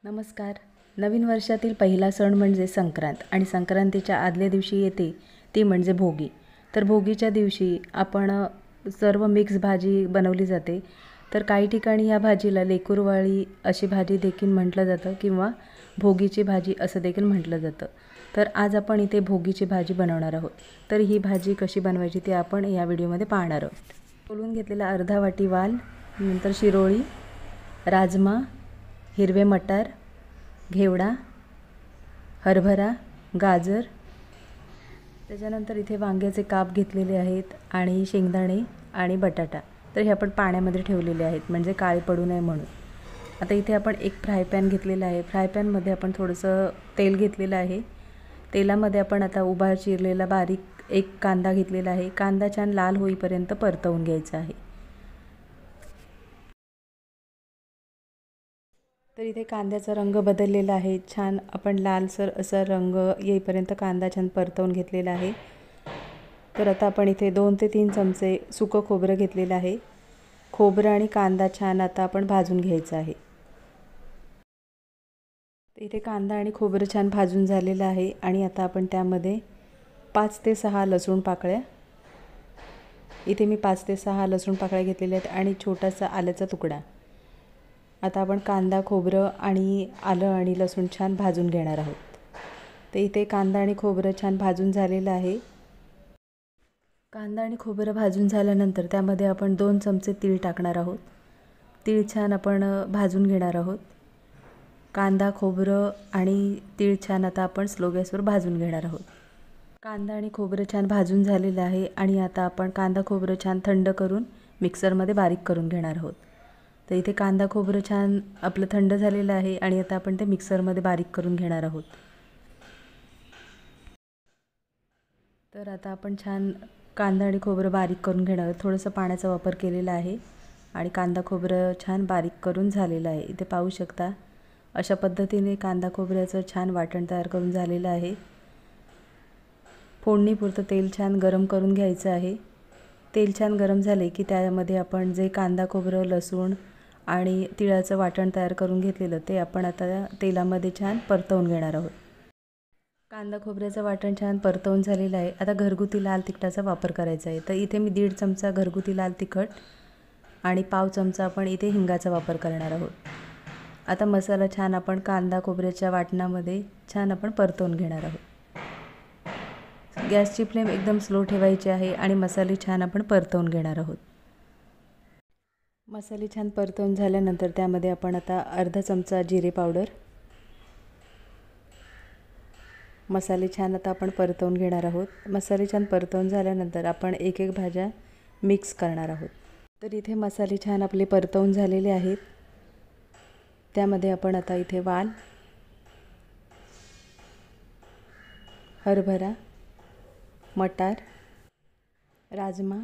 नमस्कार. नवीन वर्षातील पहिला सण म्हणजे संक्रांत आणि संक्रांतीच्या आदल्या दिवशी येते ती म्हणजे भोगी. तर भोगीच्या दिवशी आपण सर्व मिक्स भाजी बनवली जाते. तर काही ठिकाणी या भाजीला लेकुरवाळी अशी भाजी देखील म्हटलं जातं किंवा भोगीची भाजी असं देखील म्हटलं जातं. तर आज आपण इथे भोगीची भाजी बनवणार आहोत. तर ही भाजी कशी बनवायची ते आपण या व्हिडिओमध्ये पाहणार आहोत. सोलून घेतलेला अर्धा वाटी वाल, नंतर शिरोळी, राजमा, हिरवे मटार, घेवडा, हरभरा, गाजर, त्याच्यानंतर इथे वांग्याचे काप घेतलेले आहेत आणि शेंगदाणे आणि बटाटा. तर हे आपण पाण्यामध्ये ठेवलेले आहेत म्हणजे काळे पडू नये म्हणून. आता इथे आपण एक फ्राय पॅन घेतलेला आहे. फ्राय पॅनमध्ये आपण थोडंसं तेल घेतलेलं आहे. तेलामध्ये आपण आता उभा चिरलेला बारीक एक कांदा घेतलेला आहे. कांदा छान लाल होईपर्यंत परतवून घ्यायचा आहे. तर इथे कांद्याचा रंग बदललेला आहे. छान आपण लालसर असा रंग येईपर्यंत कांदा छान परतवून घेतलेला आहे. तर आता आपण इथे 2 ते 3 चमचे सुकं खोबरं घेतलेलं आहे. खोबरं आणि कांदा छान आता आपण भाजून घ्यायचं आहे. इथे कांदा आणि खोबरं छान भाजून झालेलं आहे आणि आता आपण त्यामध्ये 5 ते 6 लसूण पाकळ्या, इथे मी 5 ते 6 लसूण पाकळ्या घेतलेल्या आहेत आणि छोटासा आल्याचा तुकडा. आता आपण कांदा, खोबरं आणि आलं आणि लसूण छान भाजून घेणार आहोत. तर इथे कांदा आणि खोबरं छान भाजून झालेलं आहे. कांदा आणि खोबरं भाजून झाल्यानंतर त्यामध्ये आपण 2 चमचे तीळ टाकणार आहोत. तीळ छान आपण भाजून घेणार आहोत. कांदा, खोबरं आणि तीळ छान आता आपण स्लो गॅसवर भाजून घेणार आहोत. कांदा आणि खोबरं छान भाजून झालेलं आहे आणि आता आपण कांदा, खोबरं छान थंड करून मिक्सरमध्ये बारीक करून घेणार आहोत. तर इथे कांदा, खोबरं छान आपलं थंड झालेलं आहे आणि आता आपण ते मिक्सरमध्ये बारीक करून घेणार आहोत. तर आता आपण छान कांदा आणि खोबरं बारीक करून घेणार आहोत. थोडंसं पाण्याचा वापर केलेला आहे आणि कांदा, खोबरं छान बारीक करून झालेलं आहे. इथे पाहू शकता अशा पद्धतीने कांदा, खोबऱ्याचं छान वाटण तयार करून झालेलं आहे. फोडणीपुरतं तेल छान गरम करून घ्यायचं आहे. तेल छान गरम झाले की त्यामध्ये आपण जे कांदा, खोबरं, लसूण आणि तिळाचं वाटण तयार करून घेतलेलं ते आपण आता तेलामध्ये छान परतवून घेणार आहोत. कांदा, खोबऱ्याचं वाटण छान परतवून झालेलं आहे. आता घरगुती लाल तिखटाचा वापर करायचा आहे. तर इथे मी 1.5 चमचा घरगुती लाल तिखट आणि पाव चमचा आपण इथे हिंगाचा वापर करणार आहोत. आता मसाला छान आपण कांदा, खोबऱ्याच्या वाटणामध्ये छान आपण परतवून घेणार आहोत. गॅसची फ्लेम एकदम स्लो ठेवायची आहे आणि मसाले छान आपण परतवून घेणार आहोत. मसाले छान परतवून झाल्यानंतर त्यामध्ये आपण आता अर्धा चमचा जिरे पावडर, मसाले छान आता आपण परतवून घेणार आहोत. मसाले छान परतवून झाल्यानंतर आपण एक एक भाज्या मिक्स करणार आहोत. तर इथे मसाले छान आपले परतवून झालेले आहेत. त्यामध्ये आपण आता इथे वाल, हरभरा, मटार, राजमा,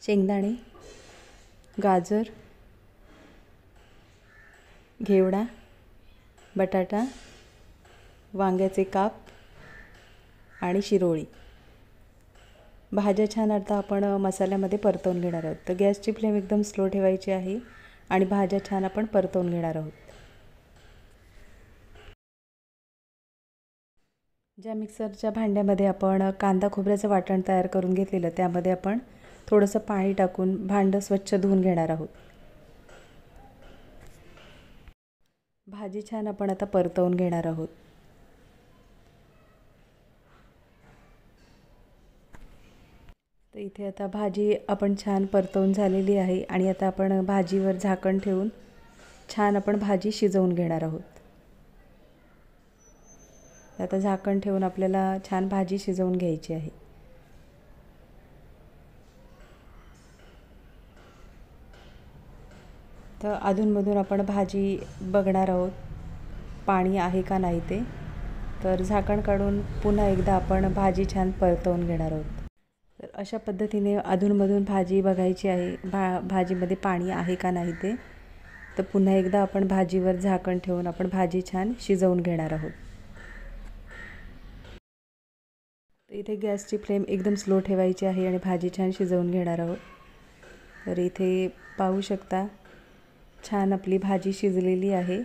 शेंगदाणे, गाजर, घेवडा, बटाटा, वांग्याचे काप आणि शिरोळी भाज्या छान आता आपण मसाल्यामध्ये परतवून घेणार आहोत. तर गॅसची फ्लेम एकदम स्लो ठेवायची आहे आणि भाज्या छान आपण परतवून घेणार आहोत. ज्या मिक्सरच्या भांड्यामध्ये आपण कांदा, खोबऱ्याचं वाटण तयार करून घेतलेलं त्यामध्ये आपण थोडंसं पाणी टाकून भांडं स्वच्छ धुवून घेणार आहोत. भाजी छान आपण आता परतवून घेणार आहोत. तर इथे आता भाजी आपण छान परतवून झालेली आहे आणि आता आपण भाजीवर झाकण ठेवून छान आपण भाजी शिजवून घेणार आहोत. आता झाकण ठेवून आपल्याला छान भाजी शिजवून घ्यायची आहे. तर अधूनमधून आपण भाजी बघणार आहोत पाणी आहे का नाही ते. तर झाकण काढून पुन्हा एकदा आपण भाजी छान परतवून घेणार आहोत. तर अशा पद्धतीने अधूनमधून भाजी बघायची आहे भाजीमध्ये पाणी आहे का नाही ते. तर पुन्हा एकदा आपण भाजीवर झाकण ठेवून आपण भाजी छान शिजवून घेणार आहोत. तर इथे गॅसची फ्लेम एकदम स्लो ठेवायची आहे आणि भाजी छान शिजवून घेणार आहोत. तर इथे पाहू शकता छान आपली भाजी शिजलेली आहे.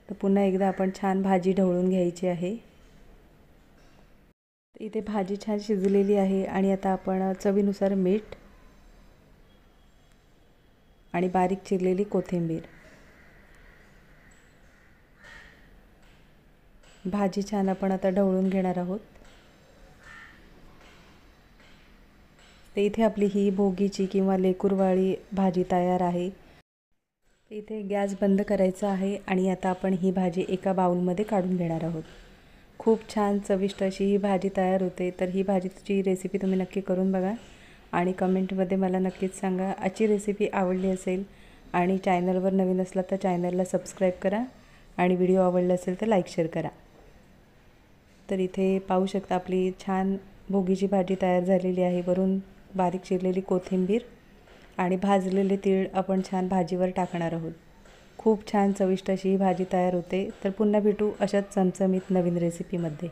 तर पुन्हा एकदा आपण छान भाजी ढवळून घ्यायची आहे। इथे भाजी छान शिजलेली आहे आणि आता आपण चवीनुसार मीठ आणि बारीक चिरलेली कोथिंबीर, भाजी छान आपण आता ढवळून घेणार आहोत। तर इथे आपली ही भोगीची किंवा लेकुरवाळी भाजी तयार आहे। इथे गॅस बंद करायचा आहे आणि आता आपण ही भाजी एका बाउलमध्ये काढून घेणार आहोत। खूप छान चविष्ट अशी ही भाजी तयार होते। तर ही भाजीची रेसिपी तुम्ही नक्की करून बघा आणि कमेंटमध्ये मला नक्कीच सांगा। आजची रेसिपी आवडली असेल आणि चॅनलवर नवीन असला तर चॅनलला सबस्क्राईब करा आणि व्हिडिओ आवडला असेल तर लाईक शेअर करा। तर इथे पाहू शकता आपली छान भोगीची भाजी तयार झालेली आहे। वरून बारीक चिरलेली कोथिंबीर आणि भाजलेले तीळ आपण छान भाजीवर टाकणार आहोत। खूप छान चविष्ट अशी ही भाजी तयार होते। तर पुन्हा भेटू अशाच चमचमीत नवीन रेसिपीमध्ये।